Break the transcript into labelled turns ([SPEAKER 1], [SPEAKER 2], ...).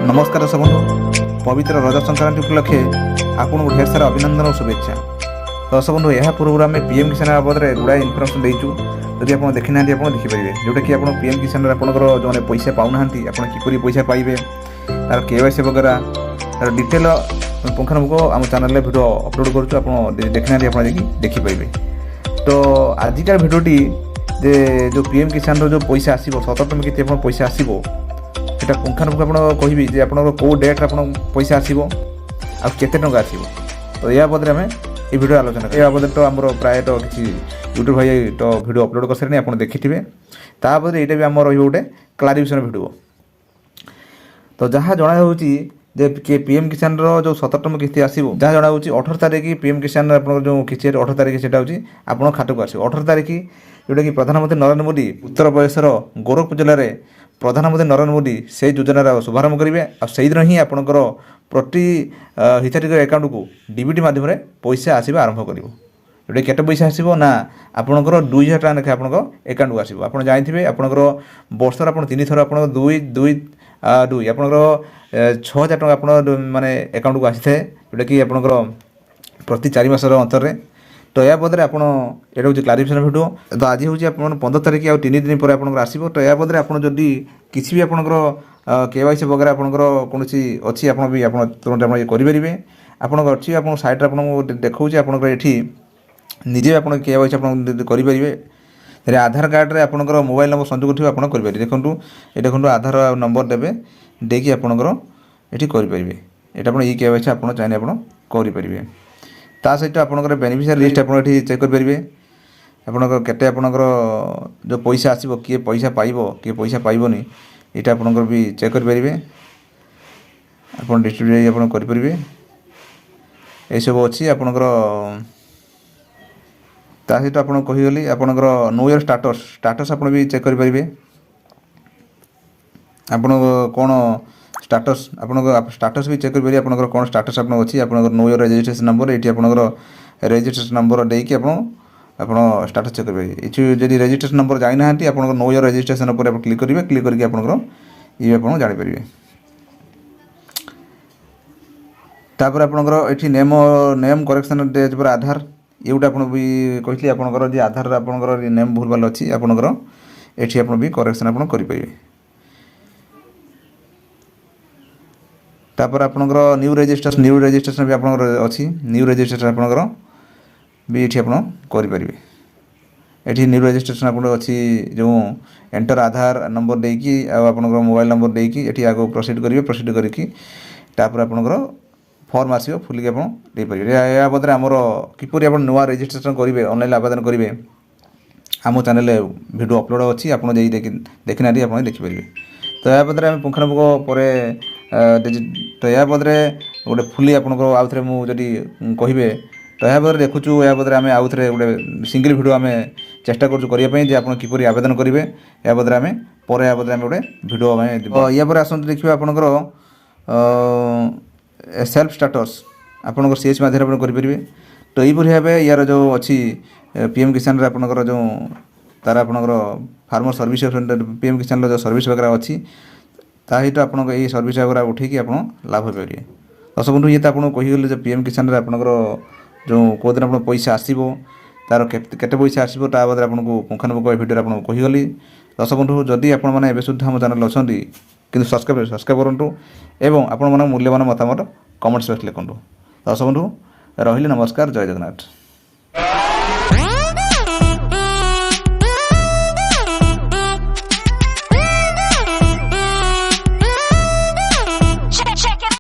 [SPEAKER 1] नमस्कार दर्शक बंधु पवित्र रज संक्रांति उपलक्षे आपको ढेर सारा अभिनंदन और शुभेच्छा। दर्शक बंधु यह पूर्व आम पीएम किसान बाबद में गुड़ाए इनफर्मेशन देचु। जदि आप देखी ना आप देखिपारे जोटा कि आप पीएम किसान आपंकर जो पैसा पाऊना किपर पैसा पाइबे तार केवाईसी वगैरह तार डिटेल पुंखानुपुंख आम चैनल भिड अपलोड करूँ देखी ना आप देखिपारे। तो आजिकार भिडटी जे जो पीएम किसान जो पैसा आसो 17 टଙ୍କା के पैसा आसो सेटा पुंखानुपुंख आप कहि जे आप कौ डेट आप पैसा आसो आ केते टଙ୍କା आसो। तो या बदले आम ये भिडियो आलोचना या बदले तो आम प्राय तो किसी यूट्यूब भाई तो भिडियो अपलोड कर सारे आप देखिथे तापर यहाँ भी आम रोटे क्लारिफिकेशन भिडियो। तो जहाँ जनाऊँगी जे पीएम किसान जो 17 टଙ୍କା किस्ती आसो जहाँ जनाऊँगी 18 तारिख पीएम किसान आप जो किस्ती 18 तारिख से आप खातक आसो 18 तारिख जोटा कि प्रधानमंत्री नरेंद्र मोदी उत्तर प्रदेशर गोरखपुर जिले में प्रधानमंत्री नरेंद्र मोदी से योजनार शुभारंभ करेंगे और से दिन ही आपंकर प्रति हिताधिक अकाउंट को डीबीटी माध्यम पैसा आसवा आरंभ कर जोटा केटे पैसा आसो ना आपंकर 2000 टଙ୍କା लेखे आप अकाउंट को आसो। आप जानते आपंकर वर्षर आप 3 थर आप 2 2 2 आपंकर 6000 टଙ୍କା आप माने अकाउंट को आसी थाए जोटा कि आपंकर प्रति 4 मासर अंतर। तो या बदले आप यहाँ हूँ क्लारिफिकेशन भिडियो। तो आज हूँ आप 15 तारिख आउ 3 दिन पर आप आसो। तो या बदले आप जदि किसी भी आपंकर केवाईसी वगैरह आपंकर कौन अच्छी आप तुरंत आप करेंगे आपंकर अच्छी आप साइट आपको देखा आपंकर ये निजे आप केवाईसी आप करेंगे। आधार कार्ड रे आपंकर मोबाइल नंबर संयोग थी आप करेंगे। देखो ये देखो आधार नंबर देवे देकी आपंकर ये करेंगे ये आप केवाईसी आप चाहिए आप करेंगे। ता सहित आपंकर बेनिफिशियरी लिस्ट आप चेक करेंगे आपंकर केते आपंकर जो पैसा आसो किए पैसा पाइब किए पैसा पाइबनी यहाँ आपंकर भी चेक करेंगे आप डिस्ट्रीब्यूट आप करेंगे ये सब अच्छी आपंकर। ता सहित आप कहीगली आपंकर नो ईयर स्टाटस आप भी चेक करेंगे आप कौन स्टाटस आप स्टाटस भी चेक करेंगे आपंकर कौन स्टाटस आप अच्छी आपंकर नो ईयर रजिस्ट्रेशन नंबर ये आपंकर रजिस्ट्रेशन नंबर देकी आप स्टाटस चेक करेंगे। ये जब रजिस्ट्रेशन नंबर जाना आप नो ईयर रजिस्ट्रेशन पर आप क्लिक करेंगे क्लिक करके आपंकर ये आप जानीपर। तापर आपंकर ये नेम करेक्शन डेज पर आधार ये गोटे आप भी कहते आपंकर जी आधार आपंकर नेम भूल भाल अच्छी आपंकर ये आप भी करेक्शन आप करेंगे। तापर आपंकर न्यू रजिस्ट्रेशन भी आपंकर अच्छी न्यू रजिस्ट्रेशन आपंकर भी ये आप करेंगे। ये न्यू रजिस्ट्रेशन आप अच्छी जो एंटर आधार नंबर देकी आपंकर मोबाइल नंबर देकी ये आगे प्रोसीड करेंगे प्रोसीड करके तापर आपंकर फॉर्म आसो फुलिक आप देपारे। या बदले आमर किपर आप नुआ रजिस्ट्रेशन करेंगे ऑनलाइन आवेदन करेंगे आम चैनल वीडियो अपलोड अच्छी आप देखी ना आप देखिपारे। तो या बदले आम पुंखानुपुंख पर तो या बदले गोटे फुली आपंकर आउ थे मुझे कहे तो यह बदले देखुचु या बदले आम आउ थे गोटे सिंगल वीडियो आम चेष्टा करने आप किपर आवेदन करेंगे या बदले आम पर या बदले आम गोटे वीडियो आम या पर आसत देखिए आपंकर सेल्फ स्टाटस आपंकर सीएच माध्यम आप करेंगे। तो यही भाव यार जो अच्छी पीएम किसान आपंकर जो तार आपंकर फार्मर सर्विस पीएम किसान जो सर्विस वगैरह अच्छी सहित आप सर्विस वगैरह उठेकी आप लाभ पारे। दर्शक बंधु ये तो आपको कहीगले जो पीएम किसान आपंकर जो कौ दिन आप पैसा आसो तार केते पैसा आसो ता बदले आपको पुंखानुपुंख भिडियो आपको कहीगली। दर्शक बंधु जदि आप सुधा आम चैनल अच्छा कि सब्सक्राइब करूँ एवं आपण मूल्यवान मतामत कमेंट्स बॉक्स लिखुँ। दर्शक बंधु रही नमस्कार जय जगन्नाथ।